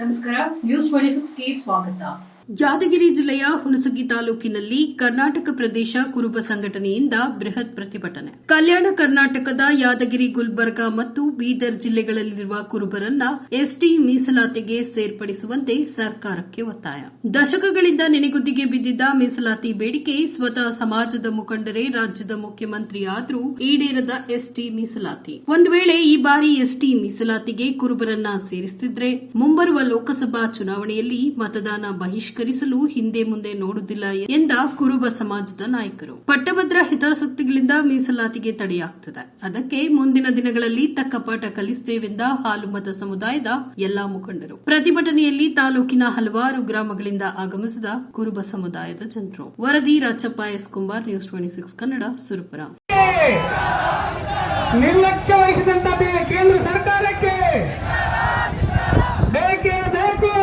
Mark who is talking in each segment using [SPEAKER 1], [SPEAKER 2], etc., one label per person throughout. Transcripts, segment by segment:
[SPEAKER 1] ನಮಸ್ಕಾರ, ನ್ಯೂಸ್ 26ಗೆ ಸ್ವಾಗತ.
[SPEAKER 2] ಯಾದಗಿರಿ ಜಿಲ್ಲೆಯ ಹುಣಸಗಿ ತಾಲೂಕಿನಲ್ಲಿ ಕರ್ನಾಟಕ ಪ್ರದೇಶ ಕುರುಬ ಸಂಘಟನೆಯಿಂದ ಬೃಹತ್ ಪ್ರತಿಭಟನೆ. ಕಲ್ಯಾಣ ಕರ್ನಾಟಕದ ಯಾದಗಿರಿ, ಗುಲ್ಬರ್ಗಾ ಮತ್ತು ಬೀದರ್ ಜಿಲ್ಲೆಗಳಲ್ಲಿರುವ ಕುರುಬರನ್ನ ಎಸ್ಟಿ ಮೀಸಲಾತಿಗೆ ಸೇರ್ಪಡಿಸುವಂತೆ ಸರ್ಕಾರಕ್ಕೆ ಒತ್ತಾಯ. ದಶಕಗಳಿಂದ ನೆನೆಗುದ್ದಿಗೆ ಬಿದ್ದಿದ್ದ ಮೀಸಲಾತಿ ಬೇಡಿಕೆ ಸ್ವತಃ ಸಮಾಜದ ಮುಖಂಡರೇ ರಾಜ್ಯದ ಮುಖ್ಯಮಂತ್ರಿ ಆದರೂ ಈಡೇರದ ಎಸ್ಟಿ ಮೀಸಲಾತಿ. ಒಂದು ವೇಳೆ ಈ ಬಾರಿ ಎಸ್ಟಿ ಮೀಸಲಾತಿಗೆ ಕುರುಬರನ್ನ ಸೇರಿಸುತ್ತಿದ್ರೆ ಮುಂಬರುವ ಲೋಕಸಭಾ ಚುನಾವಣೆಯಲ್ಲಿ ಮತದಾನ ಬಹಿಷ್ಕರಿಸಲು ಹಿಂದೆ ಮುಂದೆ ನೋಡುವುದಿಲ್ಲ ಎಂದ ಕುರುಬ ಸಮಾಜದ ನಾಯಕರು. ಪಟ್ಟಭದ್ರ ಹಿತಾಸಕ್ತಿಗಳಿಂದ ಮೀಸಲಾತಿಗೆ ತಡೆಯಾಗುತ್ತದೆ. ಅದಕ್ಕೆ ಮುಂದಿನ ದಿನಗಳಲ್ಲಿ ತಕ್ಕ ಪಾಠ ಕಲಿಸುತ್ತೇವೆಂದ ಹಾಲುಮತ ಸಮುದಾಯದ ಎಲ್ಲಾ ಮುಖಂಡರು. ಪ್ರತಿಭಟನೆಯಲ್ಲಿ ತಾಲೂಕಿನ ಹಲವಾರು ಗ್ರಾಮಗಳಿಂದ ಆಗಮಿಸಿದ ಕುರುಬ ಸಮುದಾಯದ ಜನರು. ವರದಿ ರಾಚಪ್ಪ ಎಸ್ ಕುಂಬಾರ್, ನ್ಯೂಸ್ 26 ಕನ್ನಡ, ಸುರಪುರ.
[SPEAKER 3] ನಿರ್ಲಕ್ಷ್ಯ ವಹಿಸಿದಂತ ಕೇಂದ್ರ ಸರ್ಕಾರಕ್ಕೆ ಬೇಕೇ ಬೇಕು,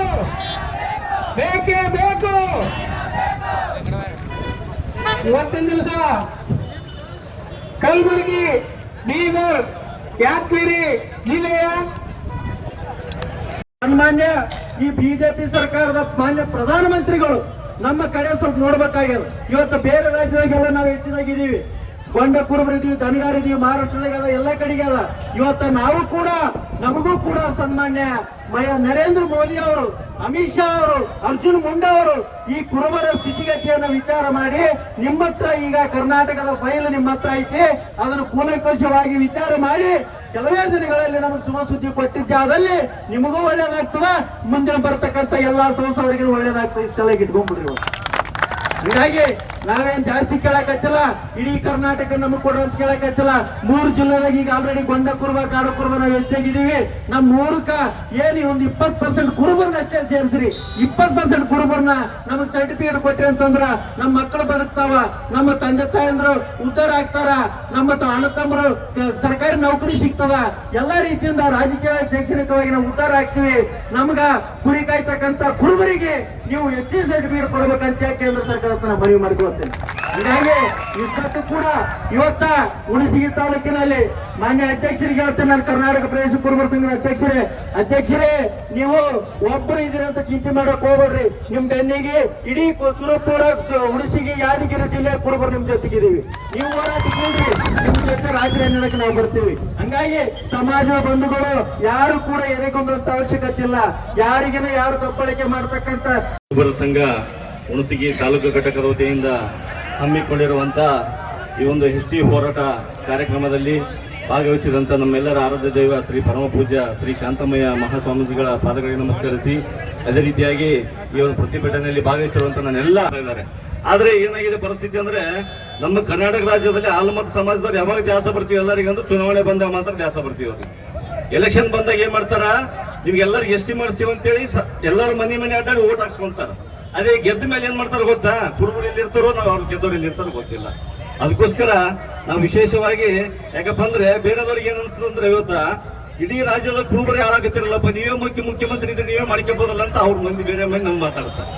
[SPEAKER 3] ಬೇಕೇ ಬೇಕು. ಇವತ್ತಿನ ದಿವಸ ಕಲಬುರಗಿ, ಬೀದರ್, ಯಾದಗಿರಿ ಜಿಲ್ಲೆಯ ಸನ್ಮಾನ್ಯ ಈ ಬಿಜೆಪಿ ಸರ್ಕಾರದ ಮಾನ್ಯ ಪ್ರಧಾನಮಂತ್ರಿಗಳು ನಮ್ಮ ಕಡೆ ಸ್ವಲ್ಪ ನೋಡ್ಬೇಕಾಗ್ಯದ. ಇವತ್ತು ಬೇರೆ ರಾಜ್ಯದಾಗೆಲ್ಲ ನಾವು ಹೆಚ್ಚಿದಾಗಿದ್ದೀವಿ, ಗೊಂಡ ಕುರುಬರಿದ್ದೀವಿ, ದನಗಾರಿದ್ದೀವಿ, ಮಹಾರಾಷ್ಟ್ರದಾಗೆಲ್ಲ ಎಲ್ಲ ಕಡೆಗೆ ಅದ. ಇವತ್ತು ನಾವು ಕೂಡ, ನಮಗೂ ಕೂಡ ಸನ್ಮಾನ್ಯ ನರೇಂದ್ರ ಮೋದಿ ಅವರು, ಅಮಿತ್ ಶಾ ಅವರು, ಅರ್ಜುನ್ ಮುಂಡಾ ಅವರು ಈ ಕುರುಬರ ಸ್ಥಿತಿಗತಿಯನ್ನು ವಿಚಾರ ಮಾಡಿ ನಿಮ್ಮ ಹತ್ರ ಈಗ ಕರ್ನಾಟಕದ ಫೈಲ್ ನಿಮ್ಮ ಹತ್ರ ಐತಿ, ಅದನ್ನು ಕೂಲಂಕಷವಾಗಿ ವಿಚಾರ ಮಾಡಿ ಕೆಲವೇ ದಿನಗಳಲ್ಲಿ ನಮಗೆ ಶುಭ ಸುದ್ದಿ ಕೊಟ್ಟಿದ್ದಾದಲ್ಲಿ ನಿಮಗೂ ಒಳ್ಳೇದಾಗ್ತದ, ಮುಂದಿನ ಬರ್ತಕ್ಕಂಥ ಎಲ್ಲಾ ಸಂಸದರಿಗೂ ಒಳ್ಳೇದಾಗ್ತದೆ. ತಲೆಗಿಟ್ಕೊಂಡ್ಬಿಡ್ರಿ. ಹೀಗಾಗಿ ನಾವೇನ್ ಜಾಸ್ತಿ ಕೇಳಕತ್ತಿಲ್ಲ, ಇಡೀ ಕರ್ನಾಟಕ ನಮಗ್ ಕೊಡ್ರಿ ಅಂತ ಕೇಳಕತ್ತಿಲ್ಲ. 3 ಜಿಲ್ಲೆದಾಗ ಈಗ ಆಲ್ರೆಡಿ ಗೊಂಡ ಕುರುಬ, ಕಾಡು ಕುರುಬ ನಾವು ಎಷ್ಟಾಗಿದ್ದೀವಿ. ನಮ್ಮ 3ಕ್ಕ ಏನಿ ಒಂದು 20% ಕುರುಬರ್ನ ಅಷ್ಟೇ ಸೇರಿಸ್ರಿ. 20% ಕುರುಬರ್ನ ನಮಗ್ ಸರ್ಟಿಫಿಕೇಟ್ ಕೊಟ್ರಿ ಅಂತಂದ್ರ ನಮ್ಮ ಮಕ್ಕಳು ಬದುಕ್ತಾವ, ನಮ್ಮ ತಂದೆ ತಾಯಂದ್ರು ಉದ್ಧಾರ ಆಗ್ತಾರ, ನಮ್ಮ ಅಣ್ಣ ತಮ್ಮರು ಸರ್ಕಾರಿ ನೌಕರಿ ಸಿಗ್ತದ, ಎಲ್ಲಾ ರೀತಿಯಿಂದ ರಾಜಕೀಯ ಶೈಕ್ಷಣಿಕವಾಗಿ ನಾವು ಉದ್ಧಾರ ಆಗ್ತೀವಿ. ನಮ್ಗ ಕುರಿ ಕಾಯ್ತಕ್ಕಂತ ಕುರುಬರಿಗೆ ನೀವು ಎಸ್ಟಿ ಸರ್ಟಿಫಿಕೇಟ್ ಕೊಡ್ಬೇಕಂತ ಕೇಂದ್ರ ಸರ್ಕಾರ ನಾವು ಮನವಿ ಮಾಡ್ಕೊಳ್ತೇನೆ. ಹೀಗಾಗಿ ಇಷ್ಟೊತ್ತು ಕೂಡ ಇವತ್ತ ಹುಣಸಗಿ ತಾಲೂಕಿನಲ್ಲಿ ಮಾನ್ಯ ಅಧ್ಯಕ್ಷರಿಗೆ ಹೇಳ್ತೇನೆ, ನಾನು ಕರ್ನಾಟಕ ಪ್ರದೇಶ ಕುರುಬರ ಸಂಘದ ಅಧ್ಯಕ್ಷರೇ, ನೀವು ಒಬ್ಬರು ಇದೀರ ಅಂತ ಚಿಂತೆ ಮಾಡಕ್ ಹೋಗ್ಬೇಡ್ರಿ. ನಿಮ್ ಬೆನ್ನಿಗೆ ಇಡೀ ಸುರಪುರ, ಹುಣಸಗಿ, ಯಾದಗಿರಿ ಜಿಲ್ಲೆಯ ಕುರುಬರು ನಿಮ್ ಜೊತೆಗಿದ್ದೀವಿ. ನೀವು ಹೋರಾಟಕ್ಕೆ ನಿಮ್ ಜೊತೆ ರಾತ್ರಿ ಅನ್ನೋದಕ್ಕೆ ನಾವು ಬರ್ತೀವಿ. ಹಂಗಾಗಿ ಸಮಾಜದ ಬಂಧುಗಳು ಯಾರು ಕೂಡ ಎದೆಗೊಂದಂತ ಅವಶ್ಯಕತೆ ಇಲ್ಲ. ಯಾರಿಗೇನು ಯಾರು ಕಪ್ಪಳಿಕೆ ಮಾಡ್ತಕ್ಕಂಥ
[SPEAKER 4] ಕುರುಬರ ಸಂಘ ಹುಣಸಗಿ ತಾಲೂಕು ಘಟಕದ ವತಿಯಿಂದ ಹಮ್ಮಿಕೊಂಡಿರುವಂತ ಈ ಒಂದು ಎಸ್ಟಿ ಹೋರಾಟ ಕಾರ್ಯಕ್ರಮದಲ್ಲಿ ಭಾಗವಹಿಸಿದಂತ ನಮ್ಮೆಲ್ಲರ ಆರಾಧ್ಯ ದೈವ ಶ್ರೀ ಪರಮ ಪೂಜ್ಯ ಶ್ರೀ ಶಾಂತಮಯ್ಯ ಮಹಾಸ್ವಾಮೀಜಿಗಳ ಪಾದಗಳಿಗೆ ನಮಸ್ಕರಿಸಿ, ಅದೇ ರೀತಿಯಾಗಿ ಈ ಒಂದು ಪ್ರತಿಭಟನೆಯಲ್ಲಿ ಭಾಗವಹಿಸಿರುವಂತ ನನ್ನೆಲ್ಲ ಇದ್ದಾರೆ. ಆದ್ರೆ ಏನಾಗಿದೆ ಪರಿಸ್ಥಿತಿ ಅಂದ್ರೆ, ನಮ್ಮ ಕರ್ನಾಟಕ ರಾಜ್ಯದಲ್ಲಿ ಆಲ್ಮತ ಸಮಾಜದವ್ರು ಯಾವಾಗ ದ್ಯಾಸ ಬರ್ತೀವಿ, ಎಲ್ಲರಿಗಂತೂ ಚುನಾವಣೆ ಬಂದಾಗ ಮಾತ್ರ ದ್ಯಾಸ ಬರ್ತೀವಿ. ಅವ್ರಿಗೆ ಎಲೆಕ್ಷನ್ ಬಂದಾಗ ಏನ್ ಮಾಡ್ತಾರ, ನಿಮ್ಗೆಲ್ಲರಿಗೆ ಎಸ್ಟಿ ಮಾಡಿಸ್ತೀವಿ ಅಂತೇಳಿ ಎಲ್ಲರೂ ಮನೆ ಅಡ್ಡಾಡಿ ಓಟ್ ಹಾಕ್ಸ್ಕೊಂತಾರ. ಅದೇ ಗೆದ್ದ ಮೇಲೆ ಏನ್ ಮಾಡ್ತಾರ ಗೊತ್ತಾ, ಕುರುಬರು ಎಲ್ಲಿ ಇರ್ತಾರೋ, ನಾವು ಅವ್ರು ಗೆದ್ದವ್ರು ಎಲ್ಲಿ ಇರ್ತಾರೋ ಗೊತ್ತಿಲ್ಲ. ಅದಕ್ಕೋಸ್ಕರ ನಾವು ವಿಶೇಷವಾಗಿ ಯಾಕಪ್ಪ ಅಂದ್ರೆ ಬೇರೆದವ್ರಿಗೆ ಏನ್ ಅನ್ಸ್ತದಂದ್ರೆ, ಇವತ್ತ ಇಡೀ ರಾಜ್ಯದ ಕುರುಬರು ಹಾಳಾಗತ್ತಿರಲ್ಲಪ್ಪ, ನೀವೇ ಮುಖ್ಯಮಂತ್ರಿ ಇದ್ರೆ ನೀವೇ ಮಾಡ್ಕೊಬೋದಲ್ಲ ಅಂತ ಅವ್ರ ಮಂದಿ ಬೇರೆ ಮಂದಿ ನಮ್ಗೆ ಮಾತಾಡ್ತಾರೆ.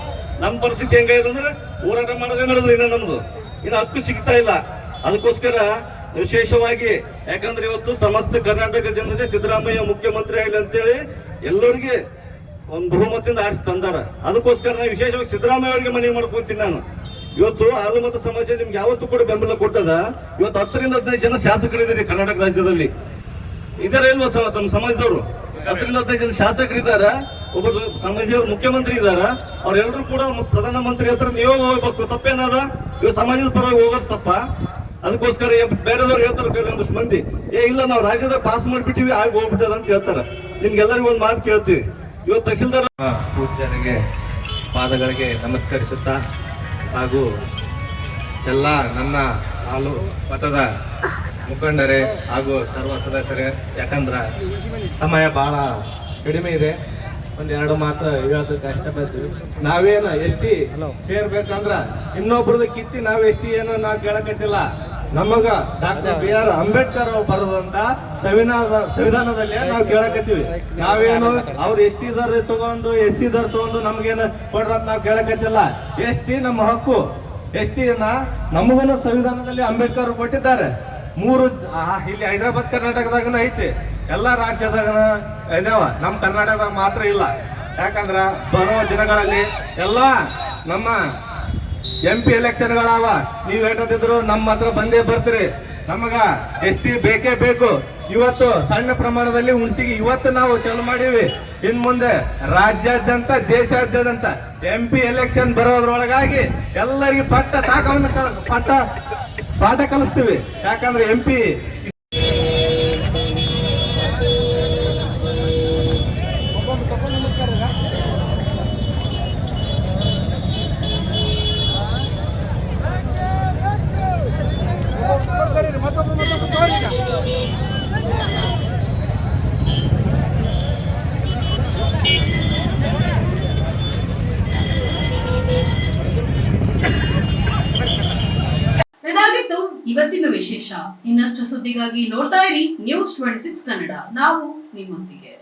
[SPEAKER 4] ನಮ್ಮ ಪರಿಸ್ಥಿತಿ ಹೆಂಗಾಗಿದೆ ಅಂದ್ರೆ, ಹೋರಾಟ ಮಾಡೋದೇ ನಡೆದು ಇನ್ನು ನಮ್ದು ಇನ್ನು ಹಕ್ಕು ಸಿಗ್ತಾ ಇಲ್ಲ. ಅದಕ್ಕೋಸ್ಕರ ವಿಶೇಷವಾಗಿ ಯಾಕಂದ್ರೆ ಇವತ್ತು ಸಮಸ್ತ ಕರ್ನಾಟಕ ಜನತೆ ಸಿದ್ದರಾಮಯ್ಯ ಮುಖ್ಯಮಂತ್ರಿ ಆಗಲಿ ಅಂತೇಳಿ ಎಲ್ಲರಿಗೆ ಒಂದು ಬಹುಮತದಿಂದ ಆರಿಸಿ ತಂದಾರ. ಅದಕ್ಕೋಸ್ಕರ ನಾನು ವಿಶೇಷವಾಗಿ ಸಿದ್ದರಾಮಯ್ಯ ಅವರಿಗೆ ಮನವಿ ಮಾಡ್ಕೊಂತೀನಿ. ನಾನು ಇವತ್ತು ಹಾಲುಮತ ಸಮಾಜ ನಿಮ್ಗೆ ಯಾವತ್ತೂ ಕೂಡ ಬೆಂಬಲ ಕೊಟ್ಟದ. ಇವತ್ತು 10 ರಿಂದ 15 ಜನ ಶಾಸಕರಿದ್ದಾರೆ ಕರ್ನಾಟಕ ರಾಜ್ಯದಲ್ಲಿ, ಇದಾರೆ ಇಲ್ವಾ ಸಮಾಜದವರು? 10 ರಿಂದ 15 ಜನ ಶಾಸಕರಿದ್ದಾರೆ, ಒಬ್ಬರು ಸಮಾಜದ ಮುಖ್ಯಮಂತ್ರಿ ಇದ್ದಾರ. ಅವ್ರೆಲ್ಲರೂ ಕೂಡ ಪ್ರಧಾನಮಂತ್ರಿ ಹತ್ರ ನೀವೇ ಹೋಗ್ಬೇಕು. ತಪ್ಪೇನಾದ? ಇವಾಗ ಸಮಾಜದ ಪರವಾಗಿ ಹೋಗೋದು ತಪ್ಪ? ಅದಕ್ಕೋಸ್ಕರ ಬೇರೆದವ್ರು ಹೇಳ್ತಾರೆ ಕೆಲವೊಂದಷ್ಟು ಮಂದಿ, ಇಲ್ಲ ನಾವು ರಾಜ್ಯದಾಗ ಪಾಸ್ ಮಾಡಿಬಿಟ್ಟಿವಿ, ಆಗಿ ಹೋಗ್ಬಿಟ್ಟದ ಅಂತ ಹೇಳ್ತಾರೆ. ನಿಮ್ಗೆಲ್ಲರಿಗೂ ಒಂದು ಮಾತು ಕೇಳ್ತೀವಿ. ಇವತ್ತು ತಹಸೀಲ್ದಾರ್
[SPEAKER 5] ಪೂಜ್ಯರಿಗೆ ಪಾದಗಳಿಗೆ ನಮಸ್ಕರಿಸುತ್ತಾ, ಹಾಗೂ ಎಲ್ಲ ನನ್ನ ಹಾಲು ಮತದ ಮುಖಂಡರೇ ಹಾಗೂ ಸರ್ವ ಸದಸ್ಯರೇ, ಯಾಕಂದ್ರೆ ಸಮಯ ಬಹಳ ಕಡಿಮೆ ಇದೆ, ಒಂದೆರಡು ಮಾತು ಹೇಳೋದಕ್ಕೆ ಕಷ್ಟಪಡ್ತೀವಿ. ನಾವೇನು ಎಸ್ಟಿ ಸೇರ್ಬೇಕಂದ್ರ ಇನ್ನೊಬ್ರದ್ದು ಕಿತ್ತಿ ನಾವು ಎಸ್ಟಿ ಏನು ನಾವು ಕೇಳಕತ್ತಿಲ್ಲ. ನಮಗ ಡಾಕ್ಟರ್ BR ಅಂಬೇಡ್ಕರ್ ಅವ್ರು ಬರೋದಂತ ಸಂವಿಧಾನದಲ್ಲಿ ನಾವು ಕೇಳಕತ್ತೀವಿ. ನಾವೇನು ಅವ್ರು ಎಸ್ಟಿ ದರ್ ತಗೊಂಡು SC ದರ್ ತಗೊಂಡು ನಮ್ಗೇನು ಕೊಡ್ರಂತ ನಾವು ಕೇಳಕತ್ತಿಲ್ಲ. ಎಸ್ಟಿ ನಮ್ಮ ಹಕ್ಕು. ಎಸ್ಟಿಯನ್ನ ನಮಗೂ ಸಂವಿಧಾನದಲ್ಲಿ ಅಂಬೇಡ್ಕರ್ ಕೊಟ್ಟಿದ್ದಾರೆ. 3 ಇಲ್ಲಿ ಹೈದರಾಬಾದ್ ಕರ್ನಾಟಕದಾಗನ ಐತಿ, ಎಲ್ಲ ರಾಜ್ಯದಾಗ ಇದಾವ, ನಮ್ಮ ಕರ್ನಾಟಕದಾಗ ಮಾತ್ರ ಇಲ್ಲ. ಯಾಕಂದ್ರ ಬರುವ ದಿನಗಳಲ್ಲಿ ಎಲ್ಲ ನಮ್ಮ MP ಎಲೆಕ್ಷನ್ಗಳವ, ನೀವ್ ಹೇಟದಿದ್ರು ನಮ್ಮ ಹತ್ರ ಬಂದೇ ಬರ್ತೀರಿ. ನಮಗ ST ಬೇಕೇ ಬೇಕು. ಇವತ್ತು ಸಣ್ಣ ಪ್ರಮಾಣದಲ್ಲಿ ಹುಣಸಿಗೆ ಇವತ್ತು ನಾವು ಚಾಲು ಮಾಡೀವಿ. ಇನ್ ಮುಂದೆ ರಾಜ್ಯಾದ್ಯಂತ ದೇಶಾದ್ಯಂತ MP ಎಲೆಕ್ಷನ್ ಬರೋದ್ರೊಳಗಾಗಿ ಎಲ್ಲರಿಗೂ ಪಾಠ ಕಲಿಸ್ತೀವಿ. ಯಾಕಂದ್ರೆ MP
[SPEAKER 1] ಇದಾಗಿತ್ತು ಇವತ್ತಿನ ವಿಶೇಷ. ಇನ್ನಷ್ಟು ಸುದ್ದಿಗಾಗಿ ನೋಡ್ತಾ ಇರಿ News 26 ಕನ್ನಡ. ನಾವು ನಿಮ್ಮೊಂದಿಗೆ.